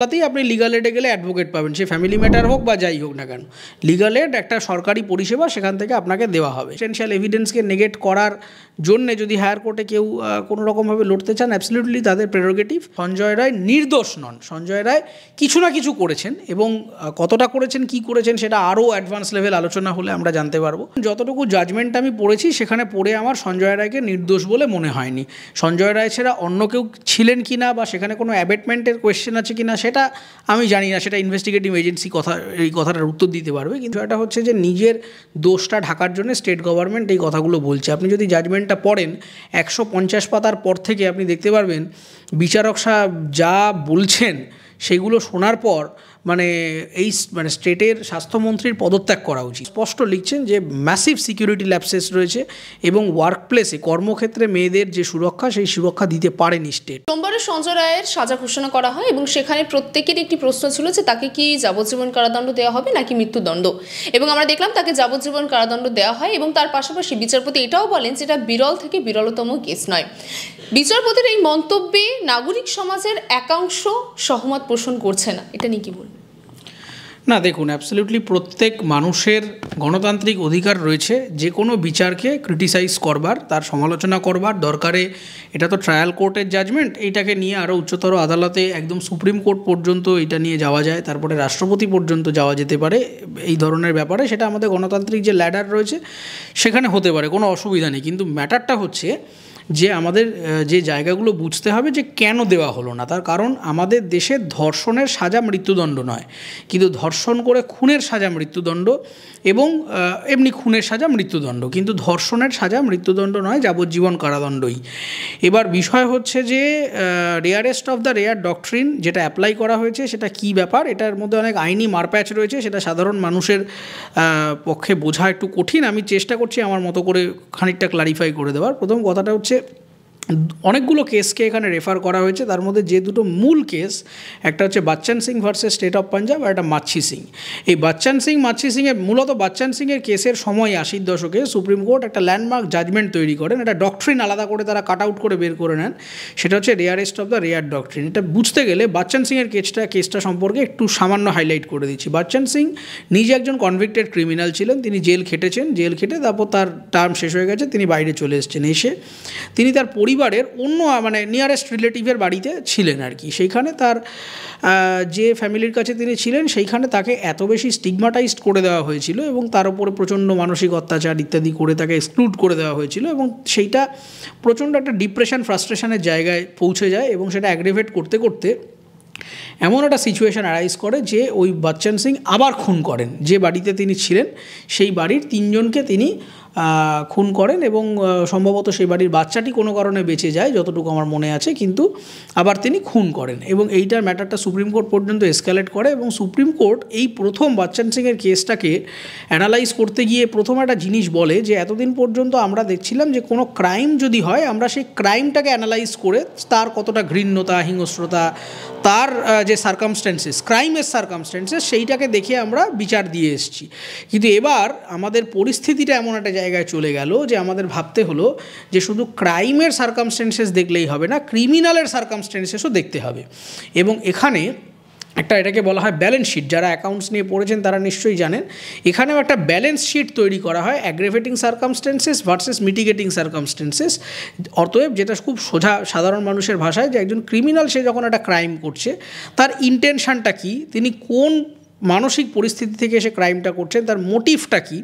তাতেই আপনি লিগাল এডে গেলে অ্যাডভোকেট পাবেন, সে ফ্যামিলি ম্যাটার হোক বা যাই হোক না কেন। লিগাল এড একটা সরকারি পরিষেবা, সেখান থেকে আপনাকে দেওয়া হবে। এসেনশিয়াল এভিডেন্সকে নেগেট করার জন্যে যদি হায়ার কোর্টে কেউ কোনো রকমভাবে লড়তে চান, অ্যাবসলিউটলি তাদের প্রেরোগেটিভ। সঞ্জয় রায় নির্দোষ নন, সঞ্জয় রায় কিছু না কিছু করেছেন, এবং কতটা করেছেন, কি করেছেন, সেটা আরও অ্যাডভান্স লেভেল আলোচনা হলে আমরা জানতে পারবো। যতটুকু জাজমেন্ট আমি পড়েছি, সেখানে পড়ে আমার সঞ্জয় রায়কে নির্দোষ বলে মনে হয়নি। সঞ্জয় রায় ছাড়া অন্য কেউ ছিলেন কি না, বা সেখানে কোনো অ্যাবেটমেন্টের কোয়েশ্চেন আছে কি না, সেটা আমি জানি না, সেটা ইনভেস্টিগেটিভ এজেন্সি এই কথাটার উত্তর দিতে পারবে। কিন্তু এটা হচ্ছে যে নিজের দোষটা ঢাকার জন্য স্টেট গভর্নমেন্ট এই কথাগুলো বলছে। আপনি যদি জাজমেন্টটা পড়েন 150 পাতার পর থেকে আপনি দেখতে পারবেন বিচারক সাহেব যা বলছেন সেগুলো শোনার পর মানে স্টেটের স্বাস্থ্যমন্ত্রীর পদত্যাগ করা উচিত। স্পষ্ট লিখছেন যে ম্যাসিভ সিকিউরিটি ল্যাপসেস রয়েছে, এবং ওয়ার্ক প্লেসে কর্মক্ষেত্রে মেয়েদের যে সুরক্ষা, সেই সুরক্ষা দিতে পারেনি স্টেট। সোমবারে সঞ্জয় রায়ের সাজা ঘোষণা করা হয়, এবং সেখানে প্রত্যেকের একটি প্রশ্ন ছিল যে তাকে কি যাবজ্জীবন কারাদণ্ড দেওয়া হবে নাকি মৃত্যুদণ্ড, এবং আমরা দেখলাম তাকে যাবজ্জীবন কারাদণ্ড দেওয়া হয়। এবং তার পাশাপাশি বিচারপতি এটাও বলেন যে এটা বিরল থেকে বিরলতম কেস নয়। বিচারপতির এই মন্তব্যে নাগরিক সমাজের একাংশ সহমত পোষণ করছে না, এটা নিয়ে কি বলবেন? না, দেখুন, অ্যাবসলিউটলি প্রত্যেক মানুষের গণতান্ত্রিক অধিকার রয়েছে যে কোনো বিচারকে ক্রিটিসাইজ করবার, তার সমালোচনা করবার। দরকারে এটা তো ট্রায়াল কোর্টের জাজমেন্ট, এইটাকে নিয়ে আরও উচ্চতর আদালতে, একদম সুপ্রিম কোর্ট পর্যন্ত এটা নিয়ে যাওয়া যায়, তারপরে রাষ্ট্রপতি পর্যন্ত যাওয়া যেতে পারে এই ধরনের ব্যাপারে। সেটা আমাদের গণতান্ত্রিক যে ল্যাডার রয়েছে সেখানে হতে পারে, কোনো অসুবিধা নেই। কিন্তু ম্যাটারটা হচ্ছে যে আমাদের যে জায়গাগুলো বুঝতে হবে যে কেন দেওয়া হলো না। তার কারণ আমাদের দেশে ধর্ষণের সাজা মৃত্যুদণ্ড নয়, কিন্তু ধর্ষণ করে খুনের সাজা মৃত্যুদণ্ড, এবং এমনি খুনের সাজা মৃত্যুদণ্ড, কিন্তু ধর্ষণের সাজা মৃত্যুদণ্ড নয়, যাবজ্জীবন কারাদণ্ডই। এবার বিষয় হচ্ছে যে rarest of the rare doctrine যেটা অ্যাপ্লাই করা হয়েছে, সেটা কী ব্যাপার, এটার মধ্যে অনেক আইনি মারপ্যাচ রয়েছে, সেটা সাধারণ মানুষের পক্ষে বোঝা একটু কঠিন। আমি চেষ্টা করছি আমার মতো করে খানিকটা ক্লারিফাই করে দেওয়ার। প্রথম কথাটা হচ্ছে, অনেকগুলো কেসকে এখানে রেফার করা হয়েছে, তার মধ্যে যে দুটো মূল কেস, একটা হচ্ছে Bachan Singh versus state of Punjab, আর একটা মাচ্ছি সিং। এই বাচ্চান সিং মাচ্ছি সিংয়ের, মূলত বাচ্চান সিংয়ের কেসের সময় 80-র দশকে সুপ্রিম কোর্ট একটা ল্যান্ডমার্ক জাজমেন্ট তৈরি করেন, একটা ডক্ট্রিন আলাদা করে তারা কাট আউট করে বের করে নেন, সেটা হচ্ছে rarest of the rare doctrine. এটা বুঝতে গেলে বাচ্চান সিংয়ের কেসটা সম্পর্কে একটু সামান্য হাইলাইট করে দিচ্ছি। বাচ্চান সিং নিজে একজন কনভিক্টেড ক্রিমিনাল ছিলেন, তিনি জেল খেটেছেন, জেল খেটে তারপর তার টার্ম শেষ হয়ে গেছে, তিনি বাইরে চলে এসেছেন। এসে তিনি তার পরিবারের অন্য নিয়ারেস্ট রিলেটিভের বাড়িতে ছিলেন আর কি। সেইখানে তার যে ফ্যামিলির কাছে তিনি ছিলেন, সেইখানে তাকে এত বেশি স্টিগমাটাইজড করে দেওয়া হয়েছিল, এবং তার উপরে প্রচণ্ড মানসিক অত্যাচার ইত্যাদি করে তাকে এক্সক্লুড করে দেওয়া হয়েছিল, এবং সেইটা প্রচণ্ড একটা ডিপ্রেশন, ফ্রাস্ট্রেশনের জায়গায় পৌঁছে যায়, এবং সেটা অ্যাগ্রেভেট করতে করতে এমন একটা সিচুয়েশান অ্যারাইজ করে যে ওই বাচ্চান সিং আবার খুন করেন। যে বাড়িতে তিনি ছিলেন সেই বাড়ির 3 জনকে তিনি খুন করেন, এবং সম্ভবত সেই বাড়ির বাচ্চাটি কোনো কারণে বেঁচে যায় যতটুকু আমার মনে আছে, কিন্তু আবার তিনি খুন করেন, এবং এইটার ম্যাটারটা সুপ্রিম কোর্ট পর্যন্ত এসকালেট করে। এবং সুপ্রিম কোর্ট এই প্রথম বাচ্চান সিংয়ের কেসটাকে অ্যানালাইজ করতে গিয়ে প্রথম একটা জিনিস বলে যে এতদিন পর্যন্ত আমরা দেখছিলাম যে কোনো ক্রাইম যদি হয়, আমরা সেই ক্রাইমটাকে অ্যানালাইজ করে তার কতটা ঘৃণ্যতা, হিংস্রতা, তার যে সার্কামস্ট্যান্সেস, ক্রাইমের সার্কামস্ট্যান্সেস, সেইটাকে দেখে আমরা বিচার দিয়ে এসেছি। কিন্তু এবার আমাদের পরিস্থিতিটা এমন একটা জায়গায় চলে গেল যে আমাদের ভাবতে হলো যে শুধু ক্রাইমের সার্কামস্ট্যান্সেস দেখলেই হবে না, ক্রিমিনালের সার্কামস্ট্যান্সেসও দেখতে হবে। এবং এখানে এটাকে বলা হয় ব্যালেন্স শিট। যারা অ্যাকাউন্টস নিয়ে পড়েছেন তারা নিশ্চয়ই জানেন। এখানেও একটা ব্যালেন্স শিট তৈরি করা হয়, অ্যাগ্রেভেটিং সার্কামস্ট্যান্সেস ভার্সেস মিটিগেটিং সার্কামস্ট্যান্সেস। অতএব যেটা খুব সোজা সাধারণ মানুষের ভাষায়, যে একজন ক্রিমিনাল সে যখন একটা ক্রাইম করছে, তার ইন্টেনশনটা কী, তিনি কোন মানসিক পরিস্থিতি থেকে এসে ক্রাইমটা করছেন, তার মোটিভটা কী,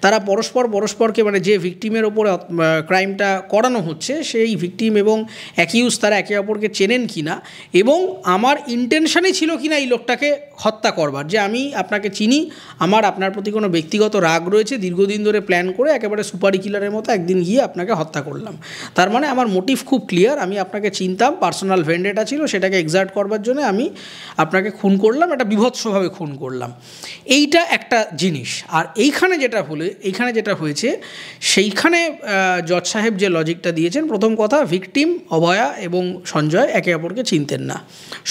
তারা পরস্পরকে যে ভিকটিমের ওপরে ক্রাইমটা করানো হচ্ছে, সেই ভিকটিম এবং অ্যাকিউজ তারা একে অপরকে চেনেন কি না, এবং আমার ইন্টেনশনই ছিল কি না এই লোকটাকে হত্যা করবার, যে আমি আপনাকে চিনি, আমার আপনার প্রতি কোনো ব্যক্তিগত রাগ রয়েছে, দীর্ঘদিন ধরে প্ল্যান করে একেবারে সুপারি কিলারের মতো একদিন গিয়ে আপনাকে হত্যা করলাম। তার মানে আমার মোটিভ খুব ক্লিয়ার, আমি আপনাকে চিনতাম, পার্সোনাল ভেন্ডেটা ছিল, সেটাকে এক্সার্ট করবার জন্য আমি আপনাকে খুন করলাম, একটা বীভৎসভাবে খুন করলাম। এইটা একটা জিনিস। আর এইখানে যেটা হয়েছে সেইখানে জজ সাহেব যে লজিকটা দিয়েছেন, প্রথম কথা, ভিকটিম অভয়া এবং সঞ্জয় একে অপরকে চিনতেন না।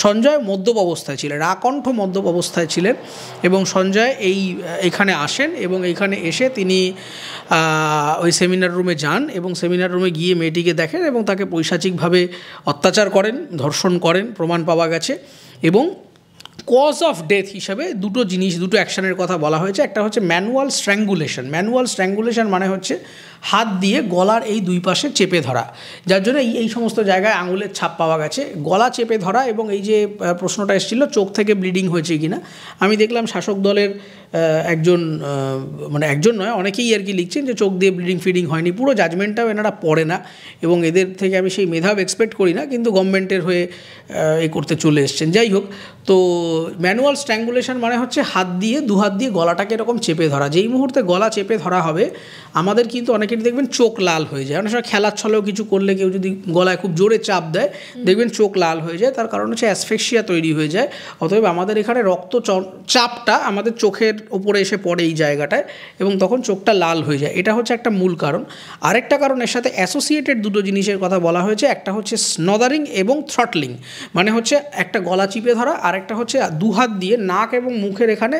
সঞ্জয় মদ্যপ অবস্থায় ছিলেন, আকণ্ঠ মদ্যপ অবস্থায় ছিলেন, এবং সঞ্জয় এইখানে আসেন, এবং এইখানে এসে তিনি ওই সেমিনার রুমে যান, এবং সেমিনার রুমে গিয়ে মেয়েটিকে দেখেন, এবং তাকে পৈশাচিকভাবে অত্যাচার করেন, ধর্ষণ করেন, প্রমাণ পাওয়া গেছে। এবং কজ অফ ডেথ হিসাবে দুটো অ্যাকশনের কথা বলা হয়েছে। একটা হচ্ছে ম্যানুয়াল স্ট্র্যাঙ্গুলেশন মানে হচ্ছে হাত দিয়ে গলার এই দুই পাশে চেপে ধরা, যার জন্য এই সমস্ত জায়গায় আঙুলের ছাপ পাওয়া গেছে। গলা চেপে ধরা, এবং এই যে প্রশ্নটা এসেছিল চোখ থেকে ব্লিডিং হয়েছে কিনা, আমি দেখলাম শাসক দলের একজন নয়, অনেকেই আর কি লিখছেন যে চোখ দিয়ে ব্লিডিং হয়নি। পুরো জাজমেন্টটাও এনারা পড়ে না, এবং এদের থেকে আমি সেই মেধাব এক্সপেক্ট করি না, কিন্তু গভর্নমেন্টের হয়ে করতে চলে এসছেন। যাই হোক, তো ম্যানুয়াল স্ট্র্যাঙ্গুলেশন মানে হচ্ছে দু হাত দিয়ে গলাটাকে এরকম চেপে ধরা। যেই মুহূর্তে গলা চেপে ধরা হবে, আমাদের কিন্তু অনেকেরই দেখবেন চোখ লাল হয়ে যায়। অনেক সময় খেলার ছলেও কিছু করলে কেউ যদি গলায় খুব জোরে চাপ দেয়, দেখবেন চোখ লাল হয়ে যায়। তার কারণ হচ্ছে অ্যাসফেক্সিয়া তৈরি হয়ে যায়। অতএব আমাদের এখানে চাপটা আমাদের চোখের ওপরে এসে পড়ে এই জায়গাটায়, এবং তখন চোখটা লাল হয়ে যায়। এটা হচ্ছে একটা মূল কারণ। আরেকটা কারণ এর সাথে অ্যাসোসিয়েটেড দুটো জিনিসের কথা বলা হয়েছে। একটা হচ্ছে স্নদারিং এবং থ্রটলিং, মানে হচ্ছে একটা গলা চিপে ধরা, আর একটা হচ্ছে দু হাত দিয়ে নাক এবং মুখের এখানে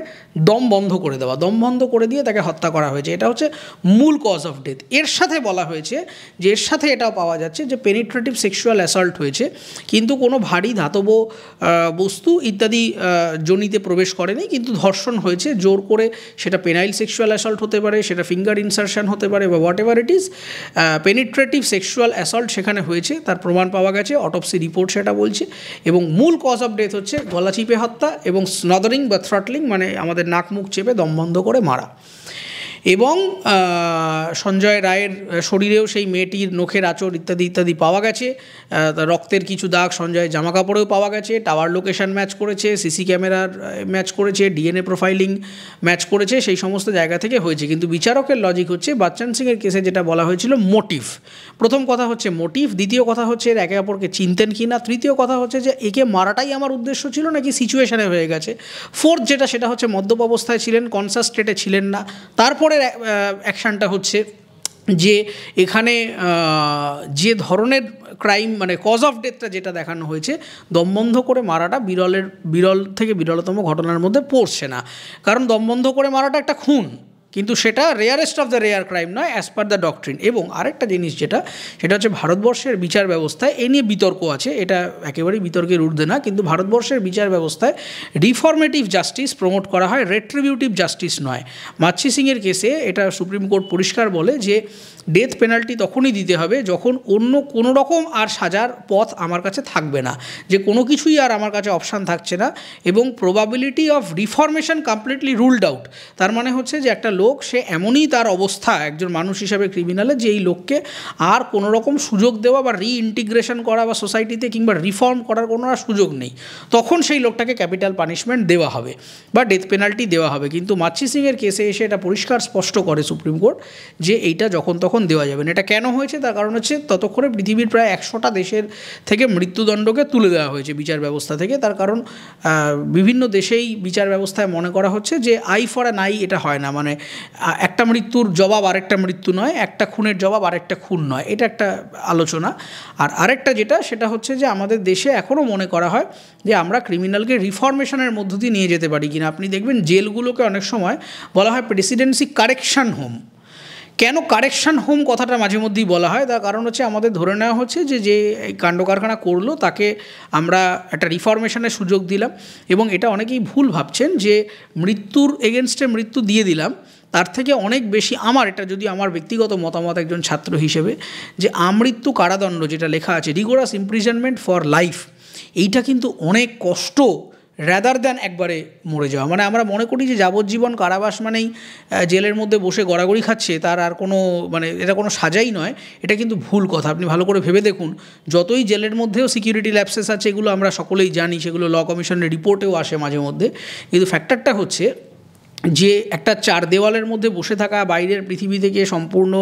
দম বন্ধ করে দেওয়া। দম বন্ধ করে দিয়ে তাকে হত্যা করা হয়েছে। এটা হচ্ছে মূল কজ অফ ডেথ। এর সাথে বলা হয়েছে যে এর সাথে এটাও পাওয়া যাচ্ছে যে পেনিট্রেটিভ সেক্সুয়াল অ্যাসল্ট হয়েছে, কিন্তু কোনো ভারী ধাতব বস্তু ইত্যাদি যোনিতে প্রবেশ করেনি, কিন্তু ধর্ষণ হয়েছে জোর করে। সেটা পেনাইল সেক্সুয়াল অ্যাসল্ট হতে পারে, সেটা ফিঙ্গার ইনসারশন হতে পারে, বা what ever it is, penetrative sexual assault সেখানে হয়েছে, তার প্রমাণ পাওয়া গেছে, অটোপসি রিপোর্ট সেটা বলছে। এবং মূল কজ অফ ডেথ হচ্ছে গলা চিপে হত্যা এবং স্নদারিং বা থ্রটলিং, মানে আমাদের নাক মুখ চেপে দম বন্ধ করে মারা। এবং সঞ্জয় রায়ের শরীরেও সেই মেয়েটির নখের আঁচড় ইত্যাদি পাওয়া গেছে। রক্তের কিছু দাগ সঞ্জয়ের জামা কাপড়েও পাওয়া গেছে। টাওয়ার লোকেশন ম্যাচ করেছে, সিসি ক্যামেরার ম্যাচ করেছে, ডিএনএ প্রোফাইলিং ম্যাচ করেছে, সেই সমস্ত জায়গা থেকে হয়েছে। কিন্তু বিচারকের লজিক হচ্ছে বাচ্চান সিংয়ের কেসে যেটা বলা হয়েছিল মোটিভ। প্রথম কথা হচ্ছে মোটিভ, দ্বিতীয় কথা হচ্ছে এর একে অপরকে চিনতেন কি না, তৃতীয় কথা হচ্ছে যে একে মারাটাই আমার উদ্দেশ্য ছিল নাকি সিচুয়েশানে হয়ে গেছে, ফোর্থ সেটা হচ্ছে মদ্যপ অবস্থায় ছিলেন, কনসাস স্টেটে ছিলেন না। তারপরের অ্যাকশানটা হচ্ছে যে এখানে যে ধরনের ক্রাইম, মানে কজ অফ ডেথটা যেটা দেখানো হয়েছে, দমবন্ধ করে মারাটা বিরল থেকে বিরলতম ঘটনার মধ্যে পড়ছে না। কারণ দমবন্ধ করে মারাটা একটা খুন, কিন্তু সেটা rarest of the rare crime নয় অ্যাজ পার দ্য ডক্ট্রিন। এবং আরেকটা জিনিস সেটা হচ্ছে ভারতবর্ষের বিচার ব্যবস্থায় এ নিয়ে বিতর্ক আছে, এটা একেবারেই বিতর্কের ঊর্ধ্বে না, কিন্তু ভারতবর্ষের বিচার ব্যবস্থায় রিফর্মেটিভ জাস্টিস প্রমোট করা হয়, রেট্রিবিউটিভ জাস্টিস নয়। মাচ্ছি সিংয়ের কেসে এটা সুপ্রিম কোর্ট পরিষ্কার বলে যে ডেথ পেনাল্টি তখনই দিতে হবে যখন অন্য কোনো রকম আর সাজার পথ আমার কাছে থাকবে না, যে কোনো কিছুই আর আমার কাছে অপশান থাকছে না, এবং probability of reformation completely ruled out. তার মানে হচ্ছে যে একটা লোক সে এমনই তার অবস্থা একজন মানুষ হিসাবে ক্রিমিনালে, যে এই লোককে আর কোনো রকম সুযোগ দেওয়া বা রিইন্টিগ্রেশন করা বা সোসাইটিতে কিংবা রিফর্ম করার কোনো আর সুযোগ নেই, তখন সেই লোকটাকে ক্যাপিটাল পানিশমেন্ট দেওয়া হবে বা ডেথ পেনাল্টি দেওয়া হবে। কিন্তু মাচ্ছি সিংয়ের কেসে এসে এটা পরিষ্কার স্পষ্ট করে সুপ্রিম কোর্ট যে এইটা যখন তখন দেওয়া যাবে না। এটা কেন হয়েছে? তার কারণ হচ্ছে ততক্ষণে পৃথিবীর প্রায় 100টা দেশের থেকে মৃত্যুদণ্ডকে তুলে দেওয়া হয়েছে বিচার ব্যবস্থা থেকে। তার কারণ বিভিন্ন দেশেই বিচার ব্যবস্থায় মনে করা হচ্ছে যে আই ফর অ্যান আই এটা হয় না, মানে একটা মৃত্যুর জবাব আরেকটা মৃত্যু নয়, একটা খুনের জবাব আরেকটা খুন নয়, এটা একটা আলোচনা। আর আরেকটা সেটা হচ্ছে যে আমাদের দেশে এখনও মনে করা হয় যে আমরা ক্রিমিনালকে রিফরমেশনের মধ্য দিয়ে নিয়ে যেতে পারি কিনা। আপনি দেখবেন জেলগুলোকে অনেক সময় বলা হয় প্রেসিডেন্সি কারেকশন হোম। কেন কারেকশন হোম কথাটা মাঝে মধ্যেই বলা হয়? তার কারণ হচ্ছে আমাদের ধরে নেওয়া হচ্ছে যে এই কাণ্ড কারখানা করলো তাকে আমরা একটা রিফরমেশনের সুযোগ দিলাম, এবং এটা অনেকেই ভুল ভাবছেন যে মৃত্যুর এগেনস্টে মৃত্যু দিয়ে দিলাম, তার থেকে অনেক বেশি এটা যদি আমার ব্যক্তিগত মতামত একজন ছাত্র হিসেবে, যে আমৃত্যু কারাদণ্ড যেটা লেখা আছে রিগোরাস ইমপ্রিজনমেন্ট ফর লাইফ, এইটা কিন্তু অনেক কষ্ট র্যাদার দ্যান একবারে মরে যাওয়া। মানে আমরা মনে করি যে যাবজ্জীবন কারাবাস মানেই জেলের মধ্যে বসে গড়াগড়ি খাচ্ছে, তার আর কোনো এটা কোনো সাজাই নয়। এটা কিন্তু ভুল কথা। আপনি ভালো করে ভেবে দেখুন, যতই জেলের মধ্যেও সিকিউরিটি ল্যাপসেস আছে, এগুলো আমরা সকলেই জানি, সেগুলো ল কমিশনের রিপোর্টেও আসে মাঝে মধ্যে। কিন্তু ফ্যাক্টরটা হচ্ছে যে একটা চার দেওয়ালের মধ্যে বসে থাকা, বাইরের পৃথিবী থেকে সম্পূর্ণ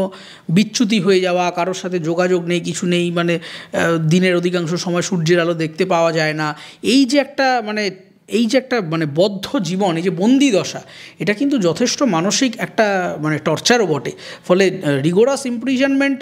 বিচ্যুতি হয়ে যাওয়া, কারোর সাথে যোগাযোগ নেই, কিছু নেই, দিনের অধিকাংশ সময় সূর্যের আলো দেখতে পাওয়া যায় না, এই যে একটা বদ্ধ জীবন, এই যে বন্দি দশা, এটা কিন্তু যথেষ্ট মানসিক একটা টর্চারও বটে। ফলে রিগোরাস ইমপ্রিজনমেন্ট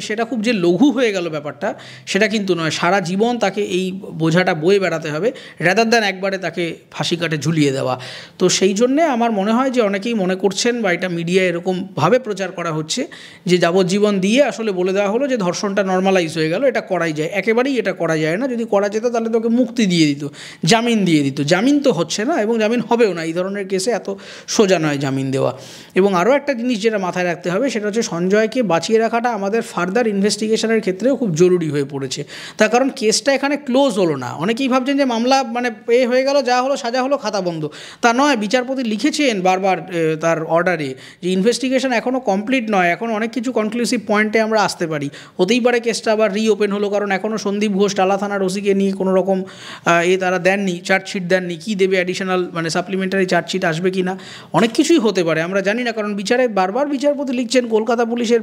সেটা খুব যে লঘু হয়ে গেল ব্যাপারটা, সেটা কিন্তু নয়। সারা জীবন তাকে এই বোঝাটা বয়ে বেড়াতে হবে, র্যাদার দ্যান একবারে তাকে ফাঁসি কাটে ঝুলিয়ে দেওয়া। তো সেই জন্যে আমার মনে হয় যে অনেকেই মনে করছেন, বা এটা মিডিয়ায় এরকমভাবে প্রচার করা হচ্ছে যে যাবজ্জীবন দিয়ে আসলে বলে দেওয়া হলো যে ধর্ষণটা নর্মালাইজ হয়ে গেল, এটা করাই যায়। একেবারেই এটা করা যায় না। যদি করা যেত তাহলে তোকে মুক্তি দিয়ে দিত, জামিন দিয়ে দিত, জামিন তো হচ্ছে না এবং জামিন হবেও না, এই ধরনের কেসে এত সোজা নয় জামিন দেওয়া। এবং আরও একটা জিনিস যেটা মাথায় রাখতে হবে সেটা হচ্ছে সঞ্জয়কে বাঁচিয়ে রাখাটা আমাদের ফার্দার ইনভেস্টিগেশনের ক্ষেত্রেও খুব জরুরি হয়ে পড়েছে। তার কারণ কেসটা এখানে ক্লোজ হলো না। অনেকেই ভাবছেন যে মামলা মানে হয়ে গেল, যা হলো সাজা হলো, খাতা বন্ধ। তা নয়, বিচারপতি লিখেছেন বারবার তার অর্ডারে যে ইনভেস্টিগেশন এখনও কমপ্লিট নয়, এখন অনেক কিছু কনক্লুসিভ পয়েন্টে আমরা আসতে পারি। হতেই পারে কেসটা আবার রিওপেন হলো, কারণ এখনও সন্দীপ ঘোষ টালা থানার ওসিকে নিয়ে কোনো রকম তারা দেননি, চার্জশিট দেননি। কী দেবে অ্যাডিশনাল মানে সাপ্লিমেন্টারি চার্জশিট আসবে কি না, অনেক কিছুই হতে পারে, আমরা জানি না। কারণ বারবার বিচারপতি লিখছেন কলকাতা পুলিশের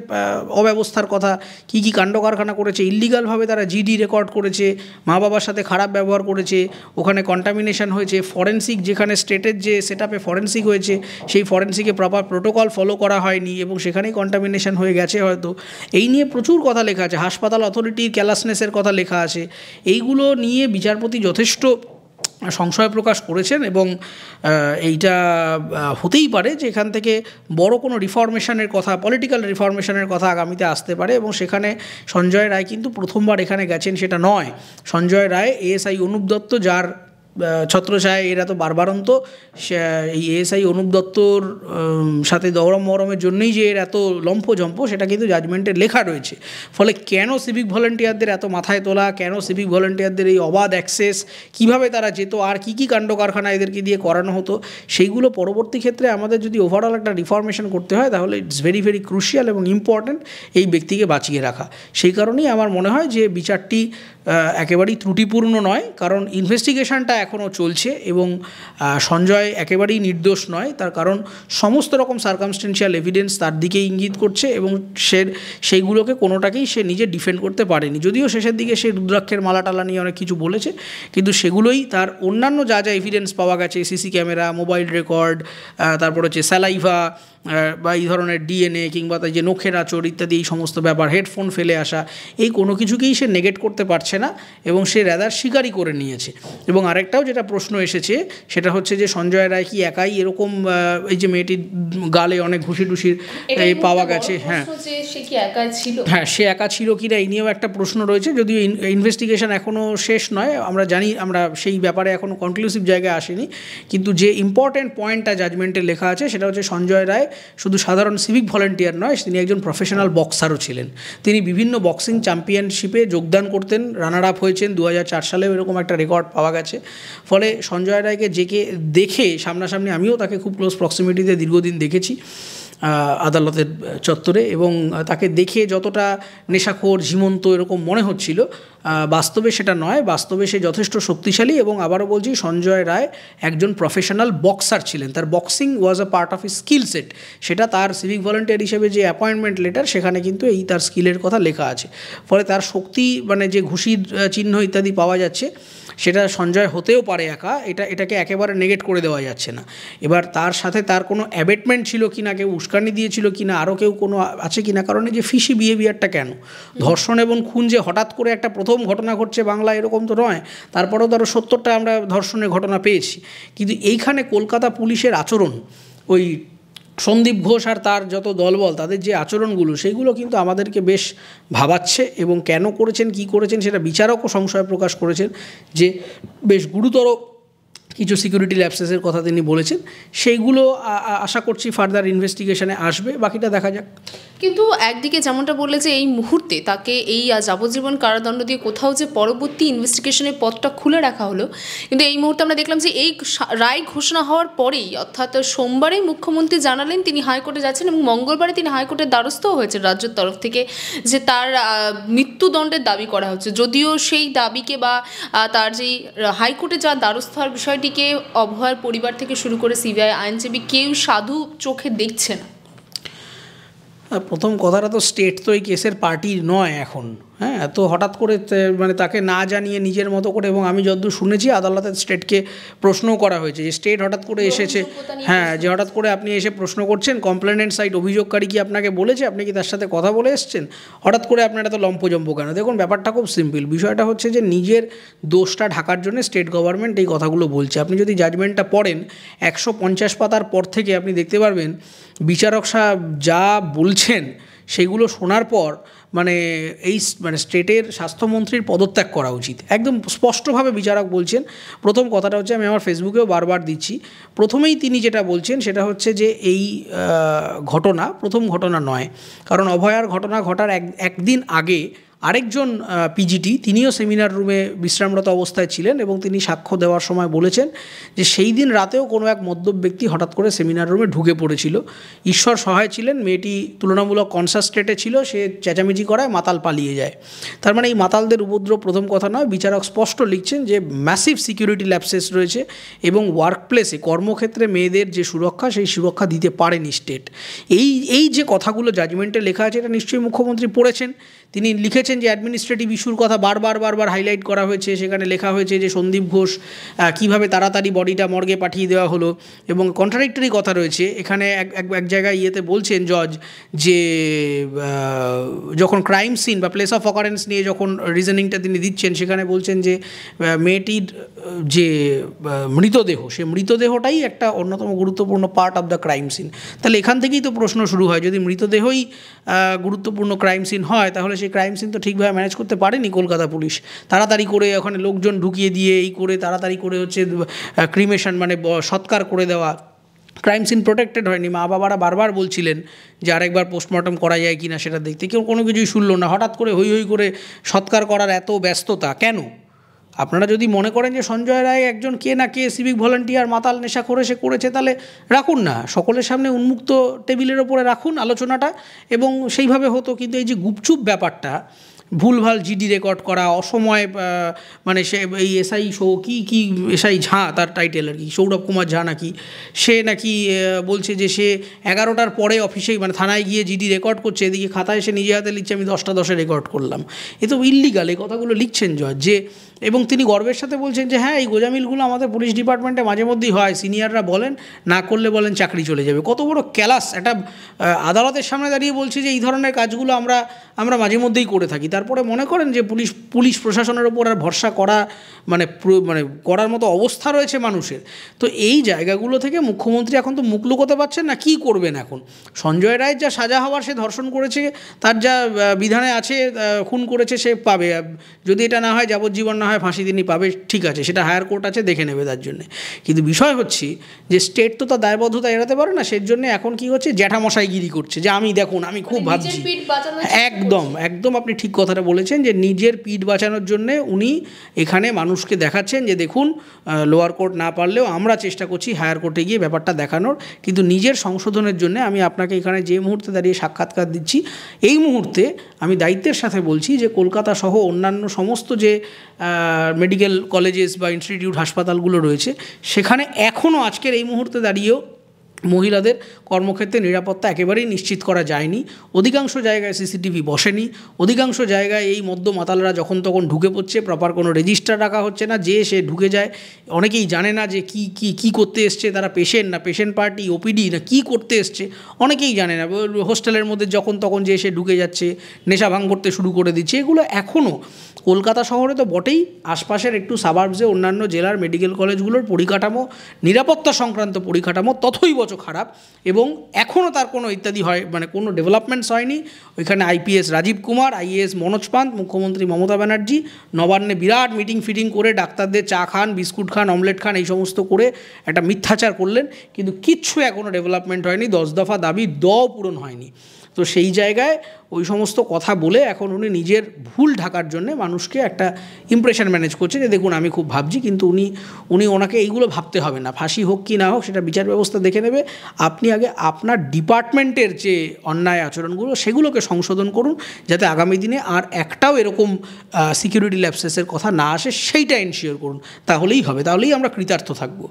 অব্যবস্থার কথা, কী কী কাণ্ড কারখানা করেছে, ইল্লিগালভাবে তারা জিডি রেকর্ড করেছে, মা বাবার সাথে খারাপ ব্যবহার করেছে, ওখানে কন্টামিনেশন হয়েছে, ফরেন্সিক যেখানে স্টেটের যে সেট আপে ফরেন্সিক হয়েছে সেই ফরেন্সিকে প্রপার প্রোটোকল ফলো করা হয়নি এবং সেখানেই কন্টামিনেশন হয়ে গেছে হয়তো। এই নিয়ে প্রচুর কথা লেখা আছে, হাসপাতাল অথরিটির ক্যালাসনেসের কথা লেখা আছে। এইগুলো নিয়ে বিচারপতি যথেষ্ট সংশয় প্রকাশ করেছেন এবং এইটা হতেই পারে যে এখান থেকে বড় কোনো রিফরমেশনের কথা, পলিটিক্যাল রিফরমেশনের কথা আগামীতে আসতে পারে। এবং সেখানে সঞ্জয় রায় কিন্তু প্রথমবার এখানে গেছেন সেটা নয়। সঞ্জয় রায় এএসআই অনুপ দত্ত, যার ছত্রছায়ায় এরা তো বারবারন্ত, এই এএসআই অনুপ দত্তর সাথে দৌড়ম মরমের জন্যই যে এর এত লম্ফজম্প সেটা কিন্তু জাজমেন্টে লেখা রয়েছে। ফলে কেন সিভিক ভলেন্টিয়ারদের এত মাথায় তোলা, কেন সিভিক ভলেন্টিয়ারদের এই অবাধ অ্যাক্সেস, কীভাবে তারা যেত, আর কী কী কাণ্ড কারখানা এদেরকে দিয়ে করানো হতো, সেইগুলো পরবর্তী ক্ষেত্রে আমাদের যদি ওভারঅল একটা রিফরমেশন করতে হয় তাহলে ইটস ভেরি ভেরি ক্রুশিয়াল এবং ইম্পর্ট্যান্ট এই ব্যক্তিকে বাঁচিয়ে রাখা। সেই কারণেই আমার মনে হয় যে বিচারটি একেবারেই ত্রুটিপূর্ণ নয়, কারণ ইনভেস্টিগেশনটা এখনও চলছে এবং সঞ্জয় একেবারেই নির্দোষ নয়। তার কারণ সমস্ত রকম সার্কামস্টেন্সিয়াল এভিডেন্স তার দিকে ইঙ্গিত করছে এবং সেইগুলোকে কোনোটাকেই সে নিজে ডিফেন্ড করতে পারেনি। যদিও শেষের দিকে সে রুদ্রাক্ষের মালাটালা নিয়ে অনেক কিছু বলেছে, কিন্তু সেগুলোই তার অন্যান্য যা যা এভিডেন্স পাওয়া গেছে, সিসি ক্যামেরা, মোবাইল রেকর্ড, তারপর হচ্ছে স্যালাইভা বা এই ধরনের ডিএনএ কিংবা তাই যে নখের আঁচড় ইত্যাদি, এই সমস্ত ব্যাপার, হেডফোন ফেলে আসা, এই কোনো কিছুকেই সে নেগেট করতে পারছে না এবং সে রেদার স্বীকারই করে নিয়েছে। এবং আরেকটাও যেটা প্রশ্ন এসেছে সেটা হচ্ছে যে সঞ্জয় রায় কি একাই এরকম, এই যে মেয়েটির গালে অনেক ঘুষি টুসির এই পাওয়া গেছে, হ্যাঁ হ্যাঁ সে একা ছিল কি না এই নিয়েও একটা প্রশ্ন রয়েছে। যদিও ইনভেস্টিগেশন এখনও শেষ নয়, আমরা জানি, আমরা সেই ব্যাপারে এখনও কনক্লুসিভ জায়গায় আসেনি, কিন্তু যে ইম্পর্ট্যান্ট পয়েন্টটা জাজমেন্টে লেখা আছে সেটা হচ্ছে সঞ্জয় রায় শুধু সাধারণ সিভিক ভলেন্টিয়ার নয়, তিনি একজন প্রফেশনাল বক্সারও ছিলেন। তিনি বিভিন্ন বক্সিং চ্যাম্পিয়নশিপে যোগদান করতেন, রানার আপ হয়েছেন, 2004 সালেও এরকম একটা রেকর্ড পাওয়া গেছে। ফলে সঞ্জয় রায়কে দেখে সামনাসামনি, আমিও তাকে খুব ক্লোজ প্রক্সিমিটিতে দীর্ঘদিন দেখেছি আদালতের চত্বরে, এবং তাকে দেখে যতটা নেশাখোর ঝিমন্ত এরকম মনে হচ্ছিল, বাস্তবে সেটা নয়। বাস্তবে সে যথেষ্ট শক্তিশালী এবং আবারও বলছি সঞ্জয় রায় একজন প্রফেশনাল বক্সার ছিলেন। তার boxing was a part of his skill set. সেটা তার সিভিক ভলেন্টিয়ার হিসেবে যে অ্যাপয়েন্টমেন্ট লেটার, সেখানে কিন্তু এই তার স্কিলের কথা লেখা আছে। ফলে তার শক্তি, মানে যে ঘুষির চিহ্ন ইত্যাদি পাওয়া যাচ্ছে, সেটা সঞ্জয় হতেও পারে একা, এটাকে একেবারে নেগেট করে দেওয়া যাচ্ছে না। এবার তার সাথে তার কোনো অ্যাবেটমেন্ট ছিল কি না, কেউ উস্কানি দিয়েছিল কি না, আরও কেউ কোনো আছে কি না, কারণ এই যে ফিশি বিহেভিয়ারটা কেন, ধর্ষণ এবং খুন যে হঠাৎ করে একটা প্রথম ঘটনা ঘটছে বাংলা এরকম তো নয়, তারপরেও ধরো 70টা আমরা ধর্ষণের ঘটনা পেয়েছি। কিন্তু এইখানে কলকাতা পুলিশের আচরণ, ওই সন্দীপ ঘোষ আর তার যত দলবল, তাদের যে আচরণগুলো, সেইগুলো কিন্তু আমাদেরকে বেশ ভাবাচ্ছে। এবং কেন করেছেন, কি করেছেন, সেটা বিচারকও সংশয় প্রকাশ করেছেন যে বেশ গুরুতর কিছু সিকিউরিটি ল্যাপসেসের কথা তিনি বলেছেন। সেইগুলো আশা করছি ফার্দার ইনভেস্টিগেশনে আসবে, বাকিটা দেখা যাক। কিন্তু একদিকে যেমনটা বললে যে এই মুহূর্তে তাকে এই যাবজ্জীবন কারাদণ্ড দিয়ে কোথাও যে পরবর্তী ইনভেস্টিগেশনের পথটা খুলে রাখা হলো, কিন্তু এই মুহূর্তে আমরা দেখলাম যে এই রায় ঘোষণা হওয়ার পরেই, অর্থাৎ সোমবারেই মুখ্যমন্ত্রী জানালেন তিনি হাইকোর্টে যাচ্ছেন এবং মঙ্গলবারে তিনি হাইকোর্টের দ্বারস্থও হয়েছে রাজ্যের তরফ থেকে, যে তার মৃত্যুদণ্ডের দাবি করা হচ্ছে। যদিও সেই দাবিকে বা তার যেই হাইকোর্টে যাওয়ার দ্বারস্থ হওয়ার বিষয়টিকে অভয়ার পরিবার থেকে শুরু করে সিবিআই আইনজীবী কেউ সাধু চোখে দেখছে না। প্রথম কথাটা তো স্টেট তো এই কেসের পার্টি নয় এখন, হ্যাঁ, তো হঠাৎ করে মানে তাকে না জানিয়ে নিজের মতো করে, এবং আমি যতদূর শুনেছি আদালতের স্টেটকে প্রশ্নও করা হয়েছে যে স্টেট হঠাৎ করে এসেছে, হ্যাঁ, যে হঠাৎ করে আপনি এসে প্রশ্ন করছেন, কমপ্লেনেন্ট সাইড অভিযোগকারী কি আপনাকে বলেছে, আপনি কি তার সাথে কথা বলে এসছেন, হঠাৎ করে আপনার এত লম্পজম্প কেন? দেখুন, ব্যাপারটা খুব সিম্পল। বিষয়টা হচ্ছে যে নিজের দোষটা ঢাকার জন্য স্টেট গভর্নমেন্ট এই কথাগুলো বলছে। আপনি যদি জাজমেন্টটা পড়েন 150 পাতার পর থেকে আপনি দেখতে পারবেন বিচারক সাহেব যা বলছেন সেগুলো শোনার পর মানে এই মানে স্টেটের স্বাস্থ্যমন্ত্রীর পদত্যাগ করা উচিত, একদম স্পষ্টভাবে বিচারক বলছেন। প্রথম কথাটা হচ্ছে, আমি আমার ফেসবুকেও বারবার দিচ্ছি, প্রথমেই তিনি যেটা বলছেন সেটা হচ্ছে যে এই ঘটনা প্রথম ঘটনা নয়, কারণ অভয়ার ঘটনা ঘটার একদিন আগে আরেকজন পিজিটি, তিনিও সেমিনার রুমে বিশ্রামরত অবস্থায় ছিলেন এবং তিনি সাক্ষ্য দেওয়ার সময় বলেছেন যে সেই দিন রাতেও কোনো এক মদ্যপ ব্যক্তি হঠাৎ করে সেমিনার রুমে ঢুকে পড়েছিল। ঈশ্বর সহায় ছিলেন, মেয়েটি তুলনামূলক কনসাস স্টেটে ছিল, সে চেঁচামেচি করায় মাতাল পালিয়ে যায়। তার মানে এই মাতালদের উপদ্রব প্রথম কথা নয়। বিচারক স্পষ্ট লিখছেন যে ম্যাসিভ সিকিউরিটি ল্যাপসেস রয়েছে এবং ওয়ার্কপ্লেসে কর্মক্ষেত্রে মেয়েদের যে সুরক্ষা, সেই সুরক্ষা দিতে পারেনি স্টেট। এই যে কথাগুলো জাজমেন্টে লেখা আছে, এটা নিশ্চয়ই মুখ্যমন্ত্রী পড়েছেন। তিনি লিখেছেন যে অ্যাডমিনিস্ট্রেটিভ ইস্যুর কথা বারবার হাইলাইট করা হয়েছে, সেখানে লেখা হয়েছে যে সন্দীপ ঘোষ কীভাবে তাড়াতাড়ি বডিটা মর্গে পাঠিয়ে দেওয়া হলো, এবং কন্ট্রাডিক্টরি কথা রয়েছে এখানে। এক জায়গায় বলছেন জজ যে যখন ক্রাইম সিন বা প্লেস অফ অকারেন্স নিয়ে যখন রিজনিংটা তিনি দিচ্ছেন, সেখানে বলছেন যে মেয়েটির যে মৃতদেহ, সে মৃতদেহটাই একটা অন্যতম গুরুত্বপূর্ণ part of the crime scene. তাহলে এখান থেকেই তো প্রশ্ন শুরু হয়, যদি মৃতদেহই গুরুত্বপূর্ণ ক্রাইম সিন হয়, তাহলে সেই ক্রাইম সিন তো ঠিকভাবে ম্যানেজ করতে পারেনি কলকাতা পুলিশ। তাড়াতাড়ি করে ওখানে লোকজন ঢুকিয়ে দিয়ে এই করে তাড়াতাড়ি করে হচ্ছে ক্রিমেশন মানে সৎকার করে দেওয়া, ক্রাইম সিন প্রোটেক্টেড হয়নি। মা বাবারা বারবার বলছিলেন যে আরেকবার পোস্টমর্টম করা যায় কি না সেটা দেখতে, কেউ কোনো কিছুই শুনলো না। হঠাৎ করে হই হই করে সৎকার করার এত ব্যস্ততা কেন? আপনারা যদি মনে করেন যে সঞ্জয় রায় একজন কে না কে সিভিক ভলান্টিয়ার মাতাল নেশা করে সে করেছে, তাহলে রাখুন না, সকলের সামনে উন্মুক্ত টেবিলের ওপরে রাখুন আলোচনাটা, এবং সেইভাবে হতো। কিন্তু এই যে গুপচুপ ব্যাপারটা, ভুলভাল জিডি রেকর্ড করা, অসময় মানে সে এই এসআই কি এসআই ঝাঁ তার টাইটেল আর কি, সৌরভ কুমার ঝাঁ নাকি, সে নাকি বলছে যে সে 11টার পরে অফিসেই মানে থানায় গিয়ে জিডি রেকর্ড করছে, এদিকে খাতায় এসে নিজে হাতে লিখছে আমি 10টা 10-এ রেকর্ড করলাম। এ তো ইল্লিগাল, এই কথাগুলো লিখছেন জজ যে। এবং তিনি গর্বের সাথে বলছেন যে হ্যাঁ, এই গোজামিলগুলো আমাদের পুলিশ ডিপার্টমেন্টে মাঝে মধ্যেই হয়, সিনিয়ররা বলেন, না করলে বলেন চাকরি চলে যাবে। কত বড় ক্যালাস! একটা আদালতের সামনে দাঁড়িয়ে বলছে যে এই ধরনের কাজগুলো আমরা মাঝে মধ্যেই করে থাকি। তারপরে মনে করেন যে পুলিশ প্রশাসনের ওপর আর ভরসা করা মানে করার মতো অবস্থা রয়েছে মানুষের। তো এই জায়গাগুলো থেকে মুখ্যমন্ত্রী এখন তো মুখ লুকোতে পারছেন না, কী করবেন এখন? সঞ্জয় রায়ের যা সাজা হওয়ার, সে ধর্ষণ করেছে, তার যা বিধানে আছে, খুন করেছে, সে পাবে। যদি এটা না হয় যাবজ্জীবন, না হয় ফাঁসি তিনি পাবে, ঠিক আছে, সেটা হায়ার কোর্ট আছে, দেখে নেবে তার জন্যে। কিন্তু বিষয় হচ্ছে যে স্টেট তো তার দায়বদ্ধতা এড়াতে পারে না, সেই জন্যে এখন কী হচ্ছে, জ্যাঠামশাইগিরি করছে যে আমি দেখুন আমি খুব ভাবছি। একদম আপনি ঠিক কথাটা বলেছেন যে নিজের পিঠ বাঁচানোর জন্যে উনি এখানে মানুষকে দেখাচ্ছেন যে দেখুন লোয়ার কোর্ট না পারলেও আমরা চেষ্টা করছি হায়ার কোর্টে গিয়ে ব্যাপারটা দেখানোর। কিন্তু নিজের সংশোধনের জন্য আমি আপনাকে এখানে যে মুহূর্তে দাঁড়িয়ে সাক্ষাৎকার দিচ্ছি, এই মুহূর্তে আমি দায়িত্বের সাথে বলছি যে কলকাতা সহ অন্যান্য সমস্ত যে মেডিকেল কলেজেস বা ইনস্টিটিউট হাসপাতালগুলো রয়েছে, সেখানে এখনও আজকের এই মুহূর্তে দাঁড়িয়েও মহিলাদের কর্মক্ষেত্রে নিরাপত্তা একেবারেই নিশ্চিত করা যায়নি। অধিকাংশ জায়গায় সিসিটিভি বসেনি, অধিকাংশ জায়গায় এই মদ্য মাতালরা যখন তখন ঢুকে পড়ছে, প্রপার কোনো রেজিস্টার রাখা হচ্ছে না, যে সে ঢুকে যায়। অনেকেই জানে না যে কি করতে এসছে, তারা পেশেন্ট না পেশেন্ট পার্টি, ওপিডি না কি করতে এসছে, অনেকেই জানে না। হোস্টেলের মধ্যে যখন তখন যে সে ঢুকে যাচ্ছে, নেশা ভাঙ করতে শুরু করে দিচ্ছে। এগুলো এখনও কলকাতা শহরে তো বটেই, আশপাশের একটু সাবার্বসে অন্যান্য জেলার মেডিকেল কলেজগুলোর পরিকাঠামো, নিরাপত্তা সংক্রান্ত পরিকাঠামো তথই বছর খারাপ, এবং এখনও তার কোনো ইত্যাদি হয় মানে কোনো ডেভেলপমেন্টস হয়নি। ওইখানে আইপিএস রাজীব কুমার, আইএএস মনোজ পান্ত, মুখ্যমন্ত্রী মমতা ব্যানার্জি নবান্নে বিরাট মিটিং ফিটিং করে ডাক্তারদের চা খান, বিস্কুট খান, অমলেট খান, এই সমস্ত করে একটা মিথ্যাচার করলেন, কিন্তু কিচ্ছু এখনও ডেভেলপমেন্ট হয়নি, 10 দফা দাবি পূরণ হয়নি। তো সেই জায়গায় ওই সমস্ত কথা বলে এখন উনি নিজের ভুল ঢাকার জন্য মানুষকে একটা ইমপ্রেশন ম্যানেজ করছে যে দেখুন আমি খুব ভাবছি, কিন্তু ওনাকে এইগুলো ভাবতে হবে না, ফাঁসি হোক কি না হোক সেটা বিচার ব্যবস্থা দেখে নেবে। আপনি আগে আপনার ডিপার্টমেন্টের যে অন্যায় আচরণগুলো সেগুলোকে সংশোধন করুন, যাতে আগামী দিনে আর একটাও এরকম সিকিউরিটি ল্যাপসেসের কথা না আসে, সেইটা এনশিওর করুন। তাহলেই হবে, তাহলেই আমরা কৃতার্থ থাকবো।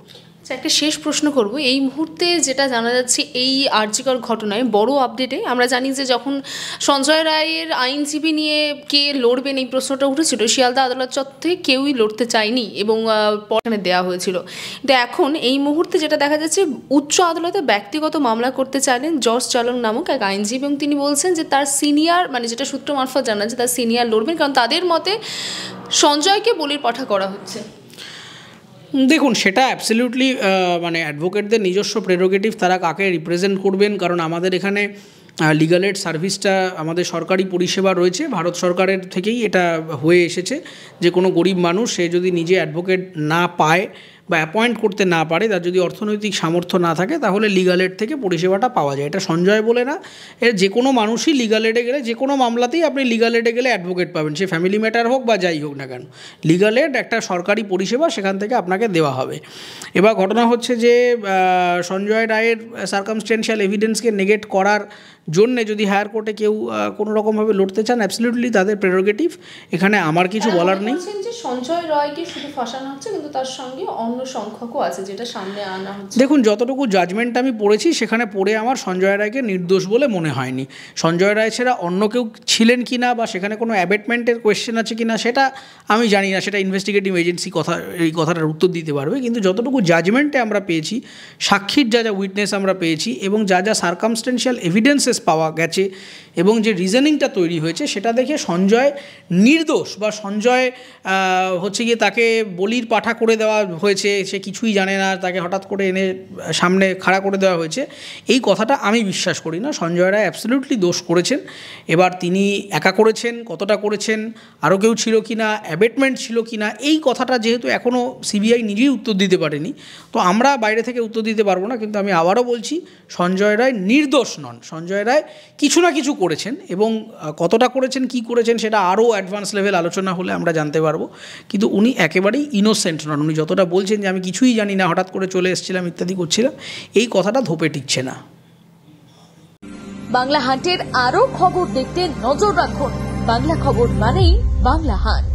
একটা শেষ প্রশ্ন করব। এই মুহূর্তে যেটা জানা যাচ্ছে, এই আরজিকর ঘটনায় বড় আপডেটে আমরা জানি যে যখন সঞ্জয় রায়ের আইনজীবী নিয়ে কে লড়বেন এই প্রশ্নটা উঠেছিল, শিয়ালদা আদালত চত্বরে কেউই লড়তে চায়নি এবং পরে দেওয়া হয়েছিল। কিন্তু এখন এই মুহূর্তে যেটা দেখা যাচ্ছে, উচ্চ আদালতে ব্যক্তিগত মামলা করতে চাইলেন জর্জ চালং নামক এক আইনজীবী, এবং তিনি বলছেন যে তার সিনিয়র, মানে যেটা সূত্র মারফত জানা যে তার সিনিয়র লড়বেন, কারণ তাদের মতে সঞ্জয়কে বলির পাঠা করা হচ্ছে। দেখুন, সেটা অ্যাবসলিউটলি মানে অ্যাডভোকেটদের নিজস্ব প্রেরোগেটিভ, তারা কাকে রিপ্রেজেন্ট করবেন। কারণ আমাদের এখানে লিগাল এড সার্ভিসটা আমাদের সরকারি পরিষেবা রয়েছে, ভারত সরকারের থেকেই এটা হয়ে এসেছে যে কোনো গরিব মানুষ সে যদি নিজে অ্যাডভোকেট না পায় বা অ্যাপয়েন্ট করতে না পারে, তার যদি অর্থনৈতিক সামর্থ্য না থাকে, তাহলে লিগাল এড থেকে পরিষেবাটা পাওয়া যায়। এটা সঞ্জয় বলে না, এর যে কোনো মানুষই লিগাল এডে গেলে, যে কোনো মামলাতেই আপনি লিগাল এডে গেলে অ্যাডভোকেট পাবেন, সে ফ্যামিলি ম্যাটার হোক বা যাই হোক না কেন। লিগাল এড একটা সরকারি পরিষেবা, সেখান থেকে আপনাকে দেওয়া হবে। এবার ঘটনা হচ্ছে যে সঞ্জয় রায়ের সার্কামস্টেন্সিয়াল এভিডেন্সকে নেগেট করার জন্যে যদি হায়ার কোর্টে কেউ কোনো রকমভাবে লড়তে চান, অ্যাবসলিউটলি তাদের প্রেরোগেটিভ, এখানে আমার কিছু বলার নেই। সঞ্জয় রায়কে শুধু ফাঁসানো হচ্ছে, কিন্তু তার সঙ্গে অন্য সংখ্যকও আছে যেটা সামনে আনা হচ্ছে। দেখুন, যতটুকু জাজমেন্ট আমি পড়েছি সেখানে পড়ে আমার সঞ্জয় রায়কে নির্দোষ বলে মনে হয়নি। সঞ্জয় রায় ছাড়া অন্য কেউ ছিলেন কি না, বা সেখানে কোনো অ্যাবেটমেন্টের কোয়েশ্চেন আছে কি না, সেটা আমি জানি না, সেটা ইনভেস্টিগেটিভ এজেন্সি এই কথাটার উত্তর দিতে পারবে। কিন্তু যতটুকু জাজমেন্টে আমরা পেয়েছি, সাক্ষীর যা যা উইটনেস আমরা পেয়েছি, এবং যা যা সার্কামস্টেন্সিয়াল এভিডেন্সেস পাওয়া গেছে, এবং যে রিজনিংটা তৈরি হয়েছে, সেটা দেখে সঞ্জয় নির্দোষ, বা সঞ্জয় হচ্ছে গিয়ে তাকে বলির পাঠা করে দেওয়া হয়েছে, সে কিছুই জানে না, তাকে হঠাৎ করে এনে সামনে খাড়া করে দেওয়া হয়েছে, এই কথাটা আমি বিশ্বাস করি না। সঞ্জয় রায় অ্যাবসলিউটলি দোষ করেছেন। এবার তিনি একা করেছেন, কতটা করেছেন, আরও কেউ ছিল কি না, অ্যাবেটমেন্ট ছিল কি না, এই কথাটা যেহেতু এখনও সিবিআই নিজেই উত্তর দিতে পারেনি, তো আমরা বাইরে থেকে উত্তর দিতে পারবো না। কিন্তু আমি আবারও বলছি, সঞ্জয় রায় নির্দোষ নন। সঞ্জয় রায় কিছু না কিছু করেছেন, এবং কতটা করেছেন, কি করেছেন, সেটা আরও অ্যাডভান্স লেভেল আলোচনা হলে আমরা জানতে পারবো। কিন্তু উনি একেবারেই ইনোসেন্ট নন। উনি যতটা বলছেন যে আমি কিছুই জানি না, হঠাৎ করে চলে এসেছিলাম, ইত্যাদি করছিলাম, এই কথাটা ধোপে টিকছে না। বাংলা হান্টের আরও খবর দেখতে নজর রাখুন। বাংলা খবর মানেই বাংলা হান্ট।